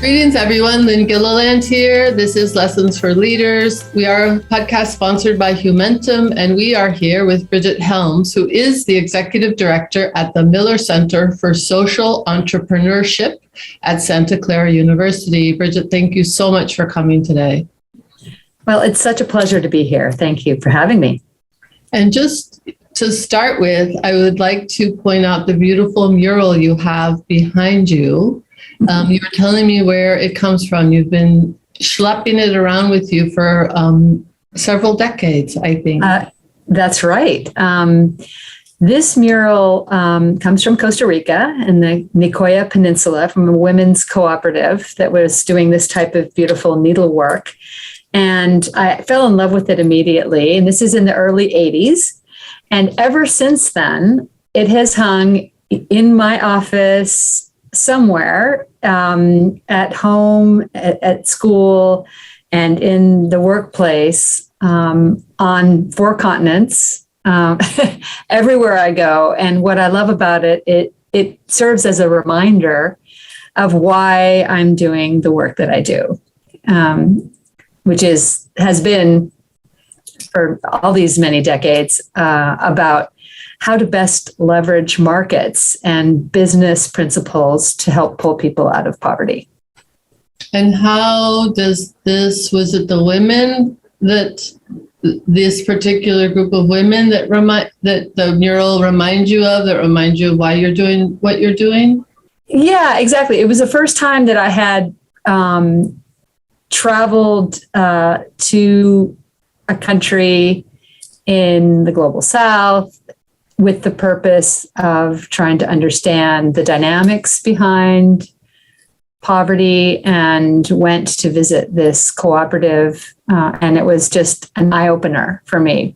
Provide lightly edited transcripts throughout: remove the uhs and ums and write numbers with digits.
Greetings, everyone. Lynn Gilliland here. This is Lessons for Leaders. We are a podcast sponsored by Humentum, and we are here with Brigit Helms, who is the Executive Director at the Miller Center for Social Entrepreneurship at Santa Clara University. Brigit, thank you so much for coming today. Well, it's such a pleasure to be here. Thank you for having me. And just to start with, I would like to point out the beautiful mural you have behind you. You were telling me where it comes from. You've been schlepping it around with you for several decades, I think. That's right. This mural comes from Costa Rica in the Nicoya Peninsula, from a women's cooperative that was doing this type of beautiful needlework. And I fell in love with it immediately. And this is in the early 80s. And ever since then, it has hung in my office somewhere, at home, at school, and in the workplace, on 4 continents, everywhere I go. And what I love about it, it serves as a reminder of why I'm doing the work that I do, which has been for all these many decades about how to best leverage markets and business principles to help pull people out of poverty. And how does was it the women that this particular group of women that the mural reminds you of, that remind you of why you're doing what you're doing? Yeah, exactly. It was the first time that I had traveled to a country in the global South with the purpose of trying to understand the dynamics behind poverty, and went to visit this cooperative. And it was just an eye-opener for me,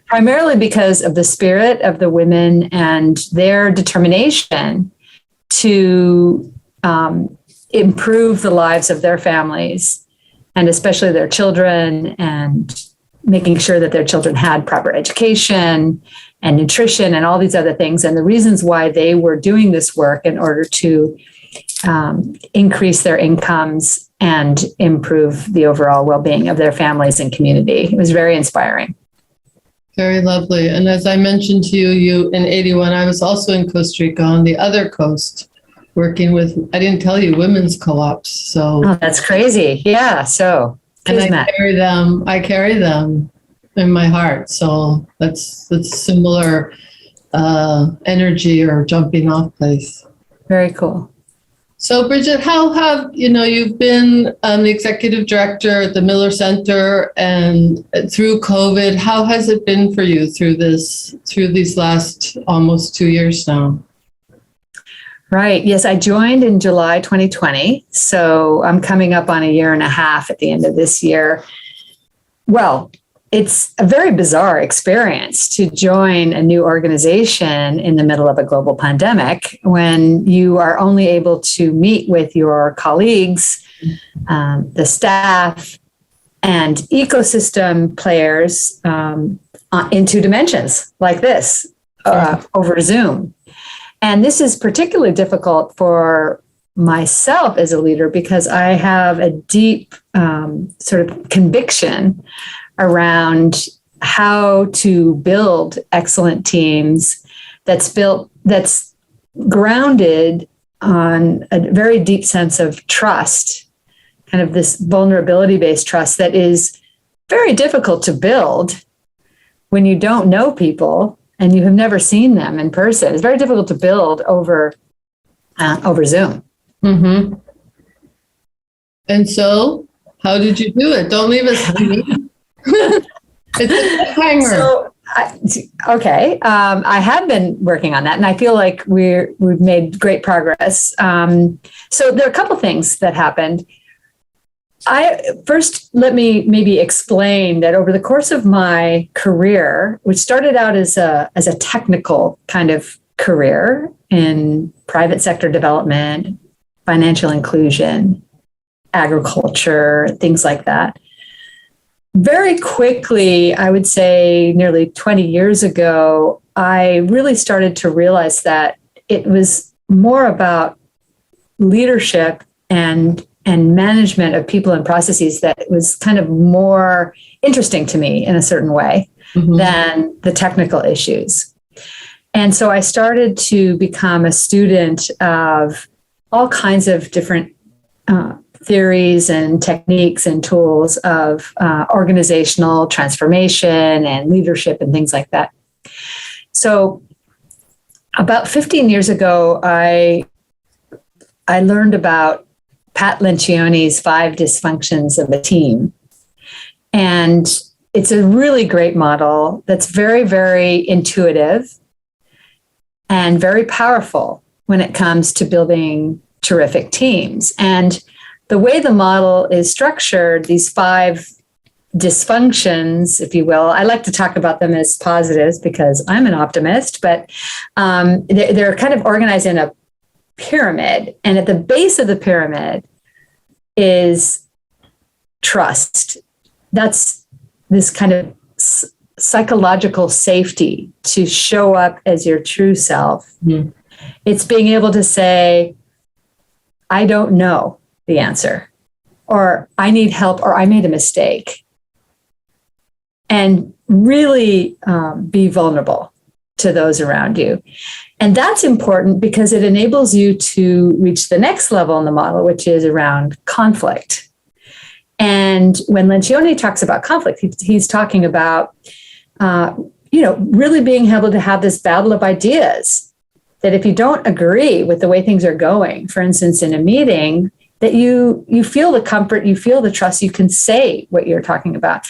primarily because of the spirit of the women and their determination to improve the lives of their families, and especially their children, and making sure that their children had proper education and nutrition and all these other things, and the reasons why they were doing this work in order to increase their incomes and improve the overall well-being of their families and community. It was very inspiring. Very lovely. And as I mentioned to you in 81, I was also in Costa Rica on the other coast, working with, I didn't tell you, women's co-ops. So that's crazy. Yeah. So and I carry them in my heart. So that's similar energy or jumping off place. Very cool. So Brigit, how have, you've been the executive director at the Miller Center, and through COVID, how has it been for you through these last almost 2 years now? Right. Yes, I joined in July 2020. So I'm coming up on 1.5 years at the end of this year. Well, it's a very bizarre experience to join a new organization in the middle of a global pandemic, when you are only able to meet with your colleagues, the staff, and ecosystem players in 2 dimensions like this, over Zoom. And this is particularly difficult for myself as a leader, because I have a deep sort of conviction around how to build excellent teams that's grounded on a very deep sense of trust, kind of this vulnerability-based trust that is very difficult to build when you don't know people and you have never seen them in person. It's very difficult to build over Zoom. Mm-hmm. And so, how did you do it? Don't leave us hanging. It's a hanger. So, I have been working on that, and I feel like we've made great progress. So there are a couple things that happened. Let me maybe explain that over the course of my career, which started out as a technical kind of career in private sector development, financial inclusion, agriculture, things like that. Very quickly, I would say nearly 20 years ago, I really started to realize that it was more about leadership and and management of people and processes that was kind of more interesting to me in a certain way than the technical issues. And so I started to become a student of all kinds of different theories and techniques and tools of organizational transformation and leadership and things like that. So about 15 years ago, I learned about Pat Lencioni's 5 dysfunctions of a team. And it's a really great model that's very, very intuitive and very powerful when it comes to building terrific teams. And the way the model is structured, these 5 dysfunctions, if you will, I like to talk about them as positives because I'm an optimist, but they're kind of organized in a pyramid. And at the base of the pyramid is trust. That's this kind of psychological safety to show up as your true self. It's being able to say, I don't know the answer, or I need help, or I made a mistake. And really be vulnerable to those around you. And that's important because it enables you to reach the next level in the model, which is around conflict. And when Lencioni talks about conflict, he's talking about, really being able to have this battle of ideas, that if you don't agree with the way things are going, for instance, in a meeting, that you feel the comfort, you feel the trust, you can say what you're talking about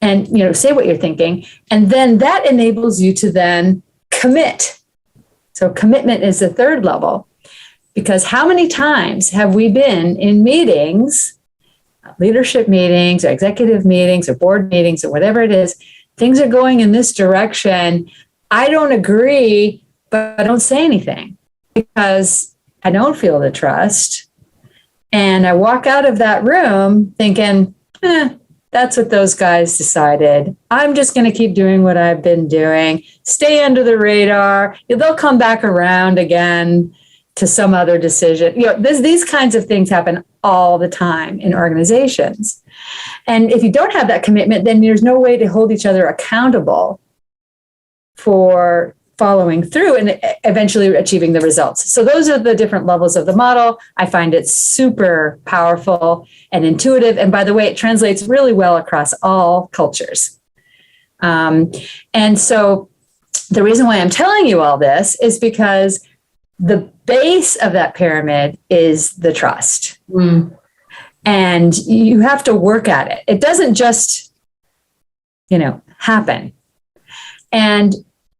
and, say what you're thinking. And then that enables you to then commit. So commitment is the third level, because how many times have we been in meetings, leadership meetings or executive meetings or board meetings or whatever it is, things are going in this direction. I don't agree, but I don't say anything because I don't feel the trust. And I walk out of that room thinking, that's what those guys decided. I'm just going to keep doing what I've been doing, stay under the radar. They'll come back around again to some other decision. These kinds of things happen all the time in organizations. And if you don't have that commitment, then there's no way to hold each other accountable for following through and eventually achieving the results. So those are the different levels of the model. I find it super powerful and intuitive. And by the way, it translates really well across all cultures. And so the reason why I'm telling you all this is because the base of that pyramid is the trust. And you have to work at it. It doesn't just, happen. And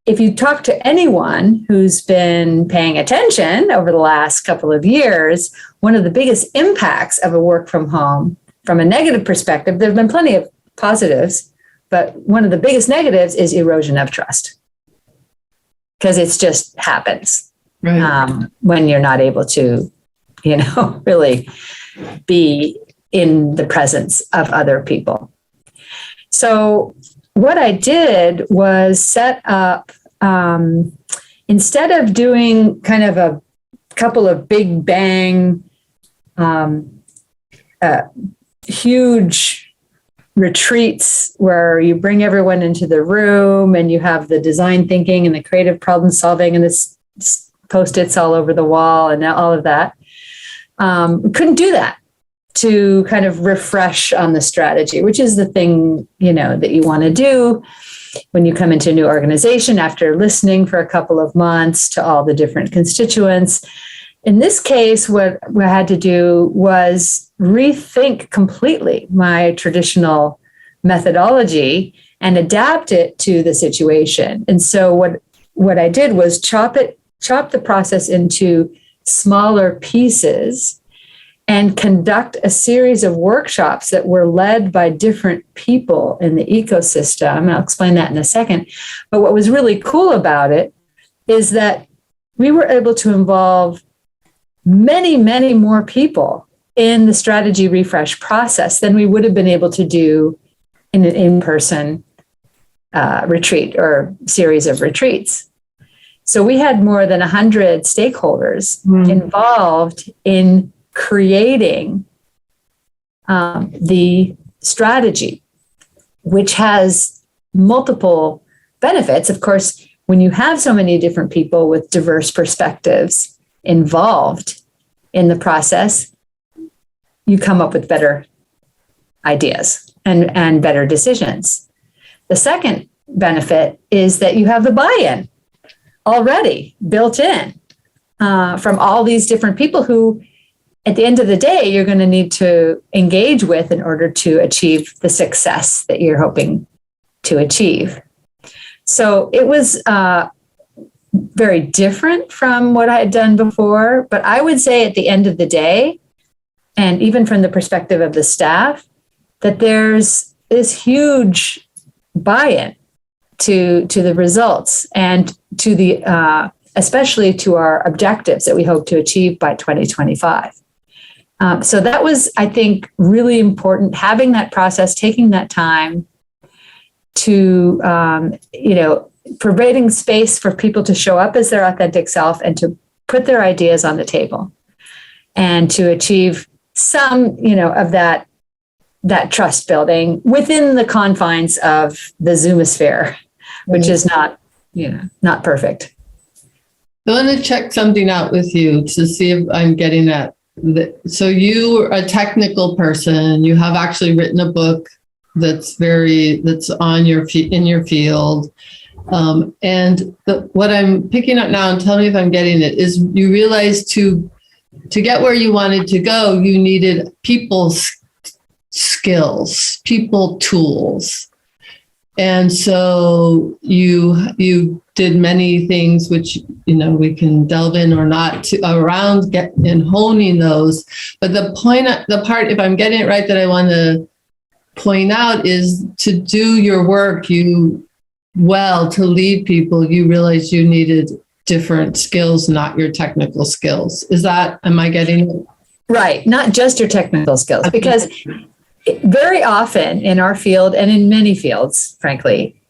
if you talk to anyone who's been paying attention over the last couple of years, one of the biggest impacts of a work from home, from a negative perspective, there have been plenty of positives, but one of the biggest negatives is erosion of trust. Because it just happens when you're not able to, really be in the presence of other people. So what I did was set up, instead of doing kind of a couple of big bang, huge retreats where you bring everyone into the room and you have the design thinking and the creative problem solving and this Post-its all over the wall and all of that, couldn't do that to kind of refresh on the strategy, which is the thing, that you want to do when you come into a new organization after listening for a couple of months to all the different constituents. In this case, what I had to do was rethink completely my traditional methodology and adapt it to the situation. And so what I did was chop the process into smaller pieces and conduct a series of workshops that were led by different people in the ecosystem. I'll explain that in a second. But what was really cool about it is that we were able to involve many, many more people in the strategy refresh process than we would have been able to do in an in-person retreat or series of retreats. So we had more than 100 stakeholders involved in creating the strategy, which has multiple benefits. Of course, when you have so many different people with diverse perspectives involved in the process, you come up with better ideas and better decisions. The second benefit is that you have the buy-in already built in from all these different people who, at the end of the day, you're going to need to engage with in order to achieve the success that you're hoping to achieve. So it was very different from what I had done before, but I would say at the end of the day, and even from the perspective of the staff, that there's this huge buy-in to the results and to the especially to our objectives that we hope to achieve by 2025. So that was, I think, really important, having that process, taking that time to, providing space for people to show up as their authentic self and to put their ideas on the table and to achieve some, of that trust building within the confines of the Zoomosphere, which is not perfect. I want to check something out with you to see if I'm getting at. So you are a technical person. You have actually written a book that's on in your field. What I'm picking up now, and tell me if I'm getting it, is you realized to get where you wanted to go, you needed people skills, people tools. And so you did many things, which, we can delve in or not around honing those. But the part, if I'm getting it right, that I want to point out is to do your work, to lead people, you realized you needed different skills, not your technical skills. Am I getting it? Right. Not just your technical skills, because very often in our field and in many fields, frankly,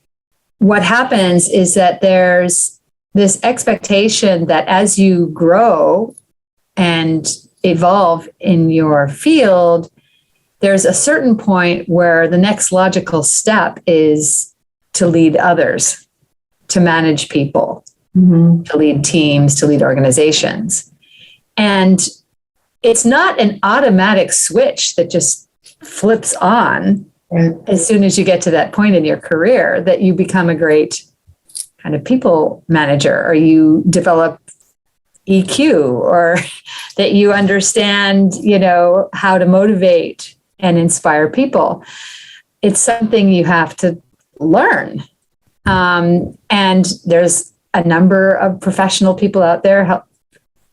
what happens is that there's this expectation that as you grow and evolve in your field, there's a certain point where the next logical step is to lead others, to manage people, to lead teams, to lead organizations. And it's not an automatic switch that just flips on as soon as you get to that point in your career that you become a great kind of people manager, or you develop EQ, or that you understand, how to motivate and inspire people. It's something you have to learn. And there's a number of professional people out there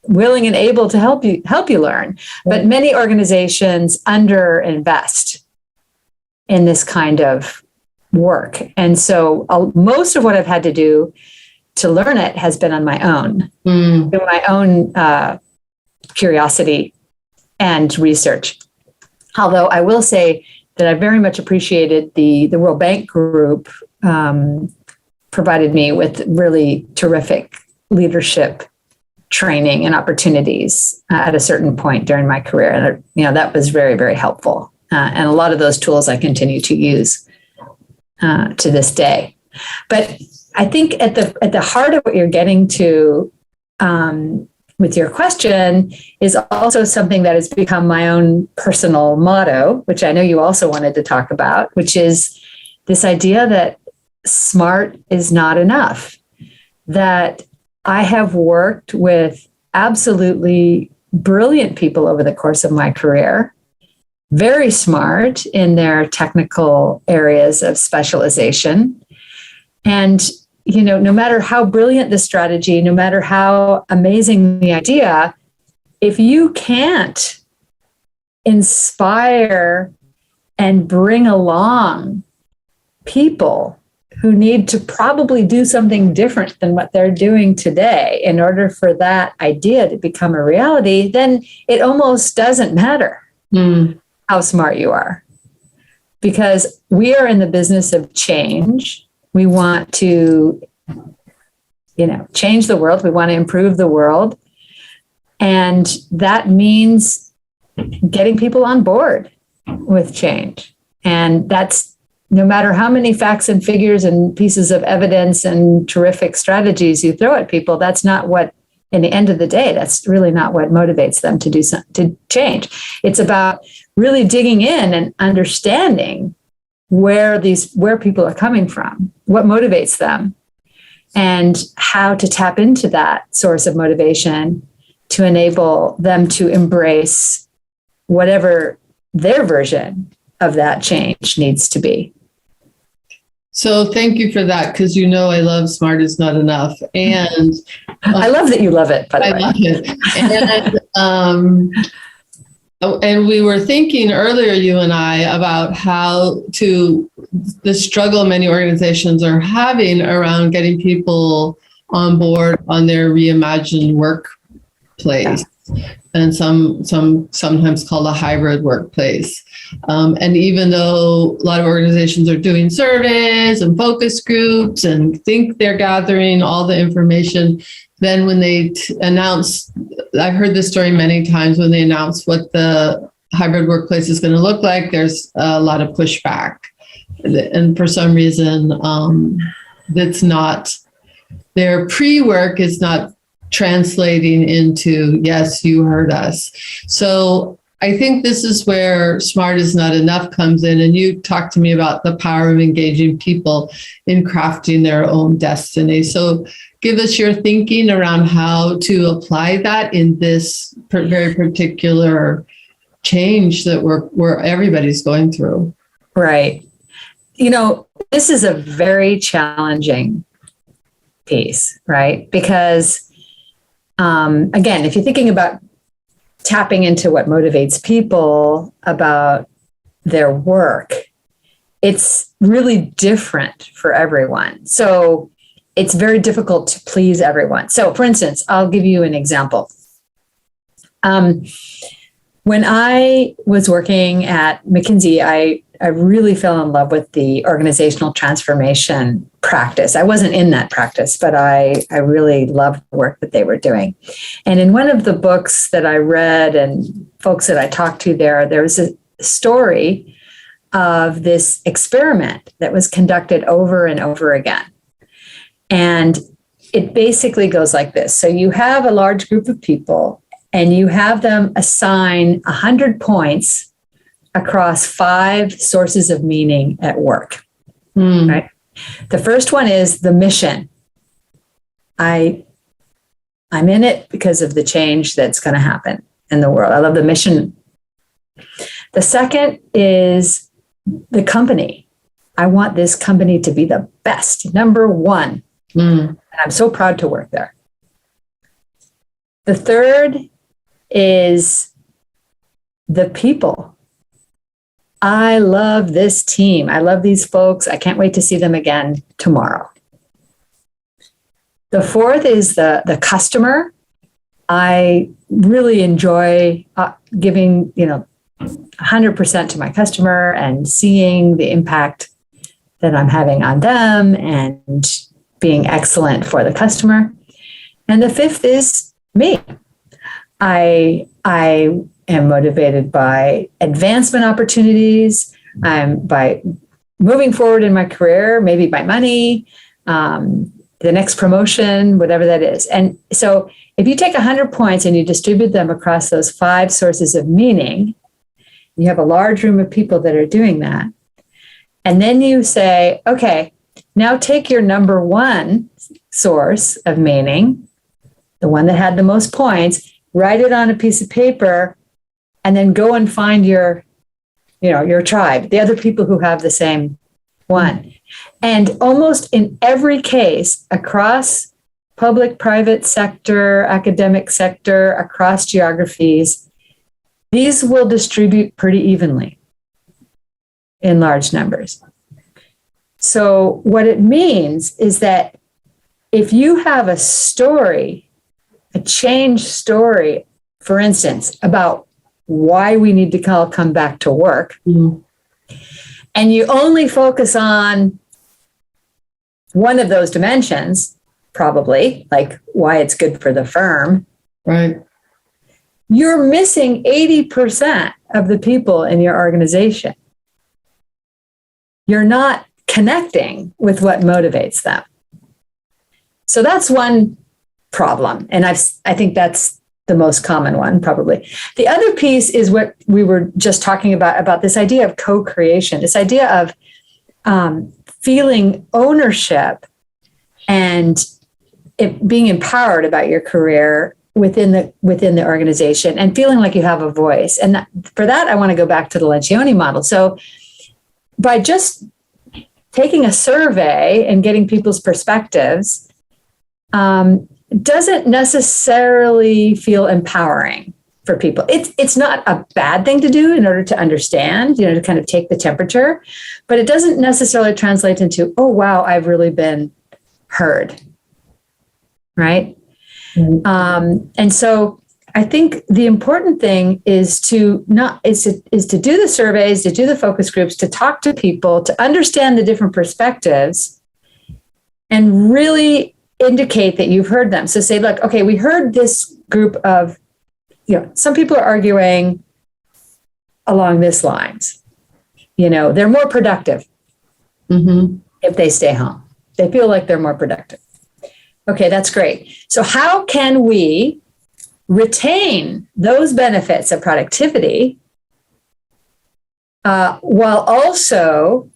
willing and able to help you learn. But many organizations underinvest in this kind of work. And so most of what I've had to do to learn it has been on my own, through my own curiosity and research. Although I will say that I very much appreciated the World Bank Group provided me with really terrific leadership training and opportunities at a certain point during my career. And, that was very, very helpful. And a lot of those tools I continue to use to this day. But I think at the heart of what you're getting to with your question is also something that has become my own personal motto, which I know you also wanted to talk about, which is this idea that smart is not enough. That I have worked with absolutely brilliant people over the course of my career, very smart in their technical areas of specialization. And, no matter how brilliant the strategy, no matter how amazing the idea, if you can't inspire and bring along people who need to probably do something different than what they're doing today in order for that idea to become a reality, then it almost doesn't matter how smart you are. Because we are in the business of change. We want to, change the world. We want to improve the world. And that means getting people on board with change. And that's no matter how many facts and figures and pieces of evidence and terrific strategies you throw at people, that's not what, in the end of the day, that's really not what motivates them to to change. It's about really digging in and understanding where people are coming from, what motivates them, and how to tap into that source of motivation to enable them to embrace whatever their version of that change needs to be. So thank you for that, because I love Smart is Not Enough. And I love that you love it, by the way. I love it. And we were thinking earlier, you and I, about the struggle many organizations are having around getting people on board on their reimagined workplace, and sometimes called a hybrid workplace. And even though a lot of organizations are doing surveys and focus groups and think they're gathering all the information, then when they announce, I've heard this story many times, when they announce what the hybrid workplace is going to look like, there's a lot of pushback. And for some reason, that's not, their pre-work is not translating into, yes, you heard us. So I think this is where Smart is Not Enough comes in. And you talked to me about the power of engaging people in crafting their own destiny. So give us your thinking around how to apply that in this very particular change that where everybody's going through. Right. This is a very challenging piece, right? Because, again, if you're thinking about tapping into what motivates people about their work, it's really different for everyone. So it's very difficult to please everyone. So for instance, I'll give you an example. When I was working at McKinsey, I really fell in love with the organizational transformation practice. I wasn't in that practice, but I really loved the work that they were doing. And in one of the books that I read and folks that I talked to there was a story of this experiment that was conducted over and over again. And it basically goes like this. So you have a large group of people and you have them assign 100 points across 5 sources of meaning at work. Right? The first one is the mission. I'm in it because of the change that's going to happen in the world. I love the mission. The second is the company. I want this company to be the best, number one. And I'm so proud to work there. The third is the people. I love this team. I love these folks. I can't wait to see them again tomorrow. The fourth is the customer. I really enjoy giving, 100% to my customer and seeing the impact that I'm having on them and being excellent for the customer. And the fifth is me. I am motivated by advancement opportunities, by moving forward in my career, maybe by money, the next promotion, whatever that is. And so if you take 100 points and you distribute them across those 5 sources of meaning, you have a large room of people that are doing that. And then you say, okay, now take your number one source of meaning, the one that had the most points, write it on a piece of paper, and then go and find your tribe, the other people who have the same one. And almost in every case, across public, private sector, academic sector, across geographies, these will distribute pretty evenly in large numbers. So what it means is that if you have a story, a change story, for instance, about why we need to come back to work, and you only focus on one of those dimensions, probably, like why it's good for the firm, right? You're missing 80% of the people in your organization, you're not connecting with what motivates them. So that's one problem. And I think that's the most common one, probably. The other piece is what we were just talking about this idea of co-creation, this idea of feeling ownership and being empowered about your career within the organization and feeling like you have a voice. And for that, I want to go back to the Lencioni model. So by just taking a survey and getting people's perspectives, doesn't necessarily feel empowering for people. It's not a bad thing to do in order to understand, to kind of take the temperature, but it doesn't necessarily translate into, oh, wow, I've really been heard. Right. Mm-hmm. And so I think the important thing is to do the surveys, to do the focus groups, to talk to people, to understand the different perspectives and really indicate that you've heard them. So say, look, okay, we heard this group of, some people are arguing along this lines. They're more productive if they stay home. They feel like they're more productive. Okay, that's great. So how can we retain those benefits of productivity while also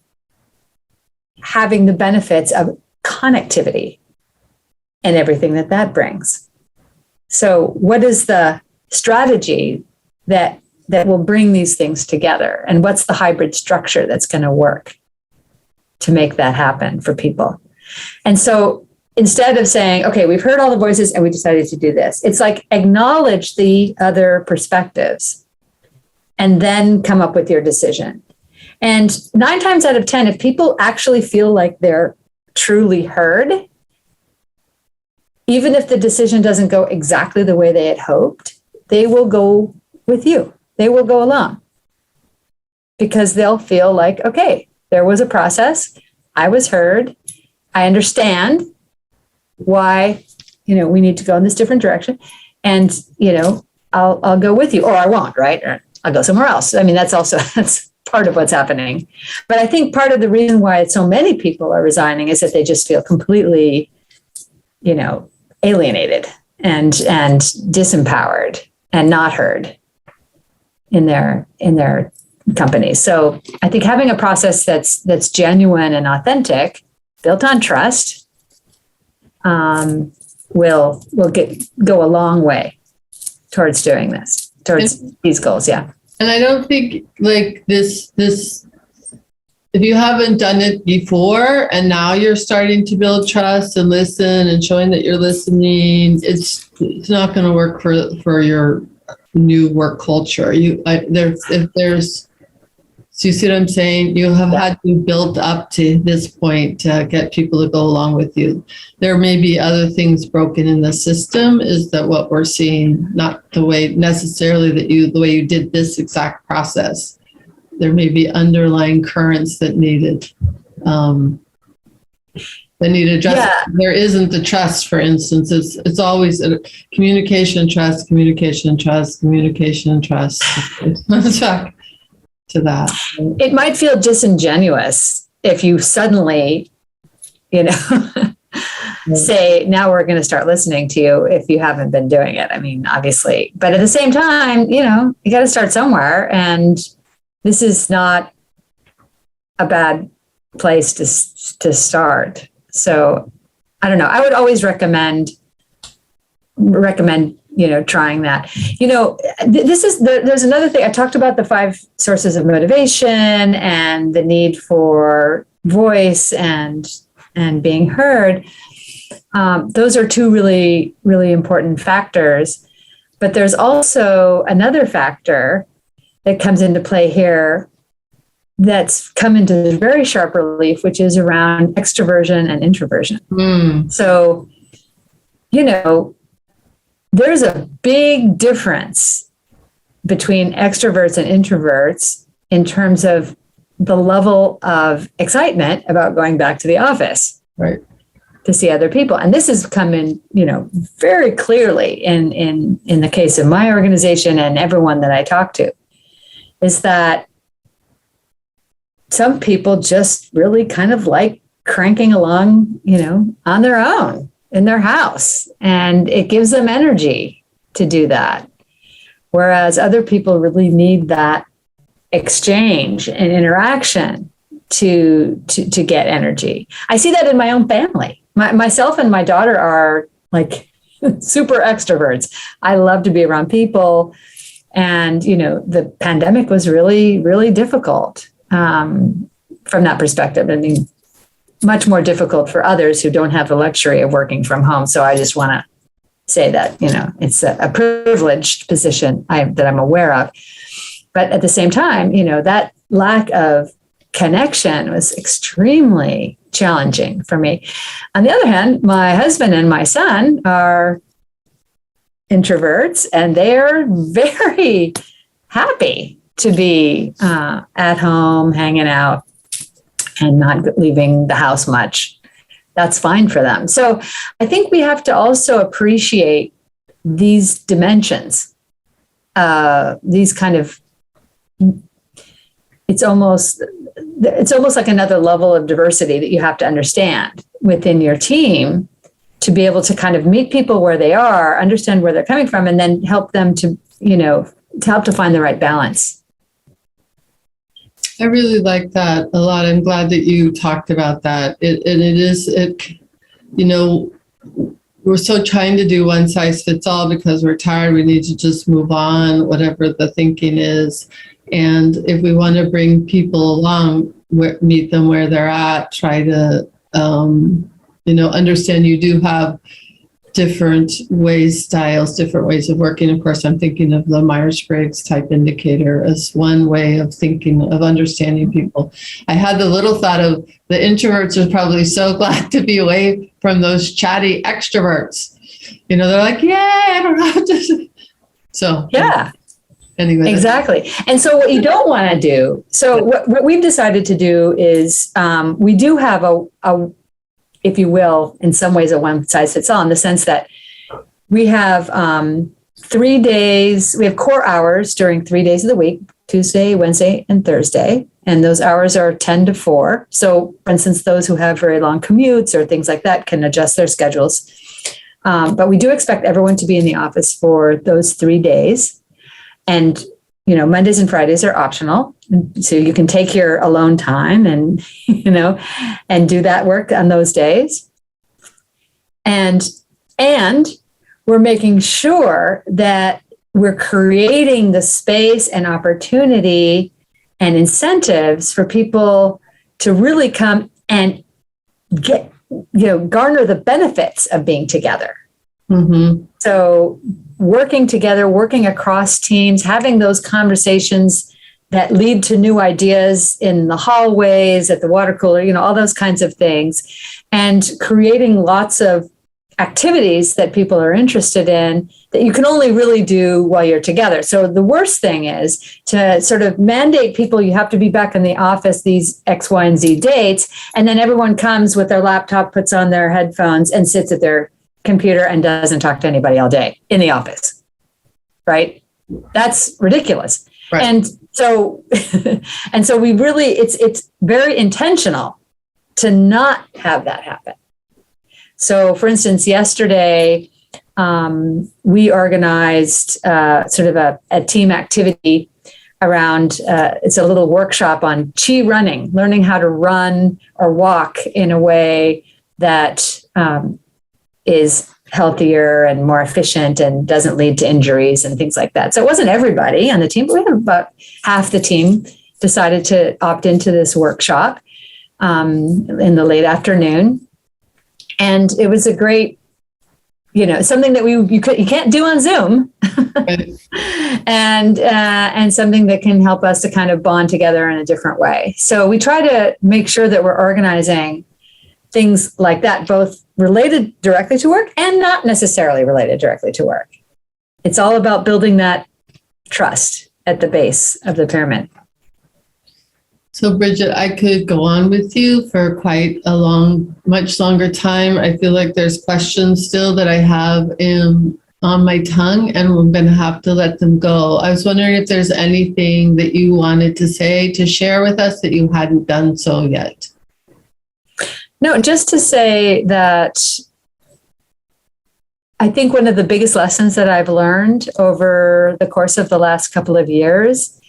having the benefits of connectivity and everything that brings? So what is the strategy that will bring these things together? And what's the hybrid structure that's going to work to make that happen for people? And so instead of saying, okay, we've heard all the voices and we decided to do this, it's like acknowledge the other perspectives and then come up with your decision. And 9 times out of 10, if people actually feel like they're truly heard, even if the decision doesn't go exactly the way they had hoped, they will go with you. They will go along because they'll feel like, okay, there was a process. I was heard. I understand why, we need to go in this different direction. And, I'll go with you, or I won't, right? Or I'll go somewhere else. I mean, that's part of what's happening. But I think part of the reason why so many people are resigning is that they just feel completely, alienated and disempowered and not heard in their companies. So I think having a process that's genuine and authentic, built on trust, will go a long way towards doing this, towards these goals. Yeah. And I don't think like this, if you haven't done it before and now you're starting to build trust and listen and showing that you're listening, it's not going to work for your new work culture. So you see what I'm saying? You have had to build up to this point to get people to go along with you. There may be other things broken in the system. Is that what we're seeing? Not the way necessarily the way you did this exact process. There may be underlying currents that needed adjustment. Yeah. There isn't the trust, for instance. It's always communication and trust, communication and trust, communication and trust. Let's talk to that. It might feel disingenuous if you suddenly, say, now we're going to start listening to you if you haven't been doing it. I mean, obviously, but at the same time, you got to start somewhere. And this is not a bad place to start. So I don't know. I would always recommend, trying that. There's another thing. I talked about the 5 sources of motivation and the need for voice and being heard. Those are 2 really, really important factors. But there's also another factor that comes into play here that's come into very sharp relief, which is around extroversion and introversion. So, there's a big difference between extroverts and introverts in terms of the level of excitement about going back to the office, right, to see other people. And this has come in, very clearly in the case of my organization and everyone that I talk to. is that some people just really kind of like cranking along, on their own in their house, and it gives them energy to do that. Whereas other people really need that exchange and interaction to get energy. I see that in my own family. Myself and my daughter are like super extroverts. I love to be around people. And, the pandemic was really, really difficult from that perspective. I mean, much more difficult for others who don't have the luxury of working from home. So I just want to say that, it's a privileged position that I'm aware of. But at the same time, that lack of connection was extremely challenging for me. On the other hand, my husband and my son are introverts, and they're very happy to be at home, hanging out, and not leaving the house much. That's fine for them. So I think we have to also appreciate these dimensions, these kind of, it's almost like another level of diversity that you have to understand within your team to be able to kind of meet people where they are, understand where they're coming from, and then help them to help to find the right balance. I really like that a lot. I'm glad that you talked about that. We're so trying to do one size fits all because we're tired. We need to just move on, whatever the thinking is. And if we want to bring people along, meet them where they're at, try to, understand you do have different styles, different ways of working. Of course, I'm thinking of the Myers-Briggs type indicator as one way of thinking, of understanding people. I had the little thought of the introverts are probably so glad to be away from those chatty extroverts. They're like, yay, I don't have to. So, yeah. Anyway. Exactly. And so what you don't want to do, so what we've decided to do is we do have a, if you will, in some ways, a one size fits all, in the sense that we have 3 days, we have core hours during 3 days of the week, Tuesday, Wednesday, and Thursday. And those hours are 10 to 4. So for instance, those who have very long commutes or things like that can adjust their schedules. But we do expect everyone to be in the office for those 3 days. And, Mondays and Fridays are optional. So you can take your alone time and, and do that work on those days. And we're making sure that we're creating the space and opportunity and incentives for people to really come and get, garner the benefits of being together. Mm-hmm. So working together, working across teams, having those conversations that lead to new ideas in the hallways, at the water cooler, all those kinds of things, and creating lots of activities that people are interested in that you can only really do while you're together. So the worst thing is to sort of mandate people, you have to be back in the office these X, Y, and Z dates, and then everyone comes with their laptop, puts on their headphones, and sits at their computer and doesn't talk to anybody all day in the office, right? That's ridiculous. Right. And so we really, it's very intentional to not have that happen. So for instance, yesterday, we organized sort of a team activity around, it's a little workshop on chi running, learning how to run or walk in a way that is healthier and more efficient and doesn't lead to injuries and things like that. So it wasn't everybody on the team, but we had about half the team decided to opt into this workshop in the late afternoon. And it was a great, something that you can't do on Zoom, right. and something that can help us to kind of bond together in a different way. So we try to make sure that we're organizing things like that, both related directly to work and not necessarily related directly to work. It's all about building that trust at the base of the pyramid. So Brigit, I could go on with you for quite a much longer time. I feel like there's questions still that I have on my tongue, and I'm going to have to let them go. I was wondering if there's anything that you wanted to say, to share with us that you hadn't done so yet. No, just to say that I think one of the biggest lessons that I've learned over the course of the last couple of years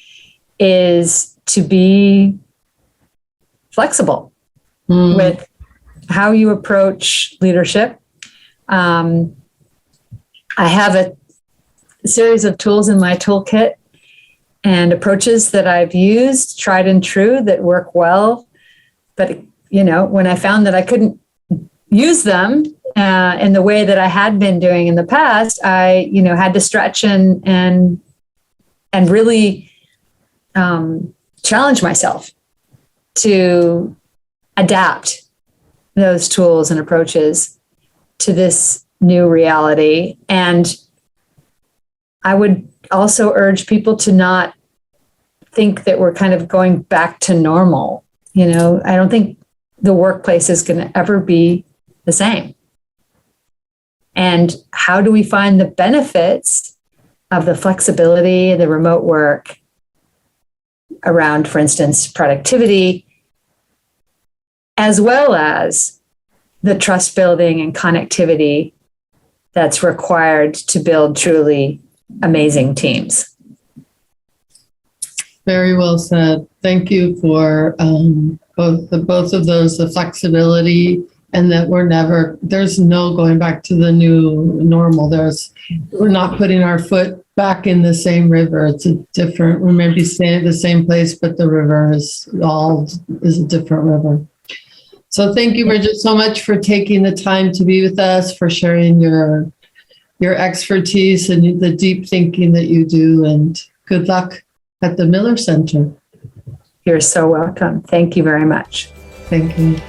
is to be flexible with how you approach leadership. I have a series of tools in my toolkit and approaches that I've used, tried and true, that work well. But, when I found that I couldn't use them in the way that I had been doing in the past, I, had to stretch and really challenge myself to adapt those tools and approaches to this new reality. And I would also urge people to not think that we're kind of going back to normal. I don't think the workplace is going to ever be the same. And how do we find the benefits of the flexibility, the remote work around, for instance, productivity, as well as the trust building and connectivity that's required to build truly amazing teams? Very well said. Thank you for both of those, the flexibility, and that there's no going back to the new normal. We're not putting our foot back in the same river. We may be staying at the same place, but the river is a different river. So thank you, Brigit, so much for taking the time to be with us, for sharing your expertise and the deep thinking that you do, and good luck at the Miller Center. You're so welcome. Thank you very much. Thank you.